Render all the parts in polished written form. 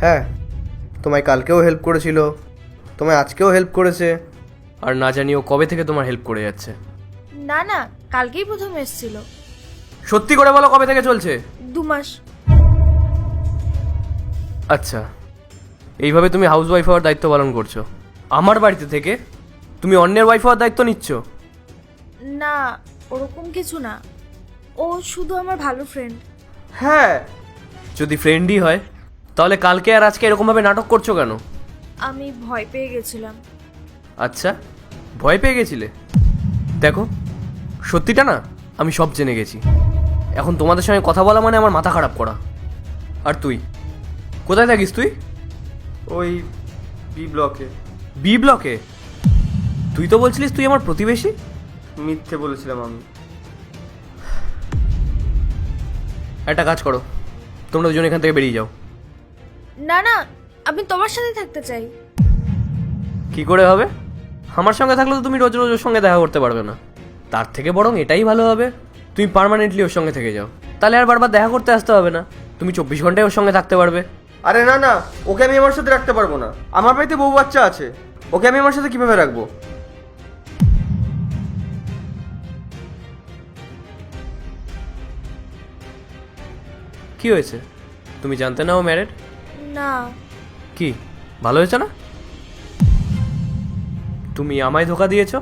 হ্যাঁ, তোমায় কালকেও হেল্প করেছিল, তোমায় আজকেও হেল্প করেছে, আর না জানিও কবে থেকে তোমার হেল্প করে যাচ্ছে। না না, কালকেই প্রথম এসেছিল। সত্যি করে বলো, কবে থেকে চলছে? 2 মাস। আচ্ছা, এইভাবে তুমি হাউস ওয়াইফ হওয়ার দায়িত্ব পালন করছো আমার বাড়িতে থেকে? তুমি অন্যের ওয়াইফ হওয়ার দায়িত্ব নিচ্ছ? না, ওরকম কিছু না, ও শুধু আমার ভালো ফ্রেন্ড। হ্যাঁ, যদি ফ্রেন্ডই হয় তাহলে কালকে আর আজকে এরকমভাবে নাটক করছো কেন? আমি ভয় পেয়ে গেছিলাম। আচ্ছা, ভয় পেয়ে গেছিলে? দেখো, সত্যিটা না আমি সব জেনে গেছি। এখন তোমাদের সঙ্গে কথা বলা মানে আমার মাথা খারাপ করা। আর তুই কোথায় থাকিস? তুই ওই বি ব্লকে। বি ব্লকে? তুই তো বলছিলিস তুই আমার প্রতিবেশী। মিথ্যে বলেছিলাম আমি। একটা কাজ করো, তোমরা দুজন এখান থেকে বেরিয়ে যাও। না না, আমি তোমার সাথে থাকতে চাই। কি করে হবে? আমার সঙ্গে থাকলে তো তুমি রোজ রোজ ওর সঙ্গে দেখা করতে পারবে না। তার থেকে বরং এটাই ভালো হবে, তুমি পার্মানেন্টলি ওর সঙ্গে থেকে যাও। তাহলে আর বারবার দেখা করতে আসতে হবে না, তুমি 24 ঘন্টায় ওর সঙ্গে থাকতে পারবে। আরে না না, ওকে আমি আমার সাথে রাখতে পারবো না। আমার বাড়িতে বউ বাচ্চা আছে, ওকে আমি আমার সাথে কিভাবে রাখবো? কি হয়েছে? তুমি জানতে না ও ম্যারেড? না। কি ভালো হয়েছে না? তুমি আমায় ধোকা দিয়েছ,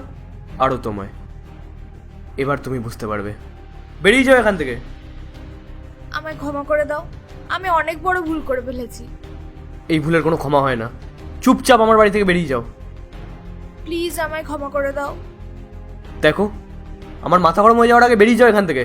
আরও তোমায়। এবার তুমি বুঝতে পারবে। বেরিয়ে যাও এখান থেকে। আমায় ক্ষমা করে দাও, আমি অনেক বড় ভুল করে ফেলেছি। এই ভুলের কোনো ক্ষমা হয় না। চুপচাপ আমার বাড়ি থেকে বেরিয়ে যাও। প্লিজ আমায় ক্ষমা করে দাও। দেখো, আমার মাথা গরম হয়ে যাওয়ার আগে বেরিয়ে যাও এখান থেকে।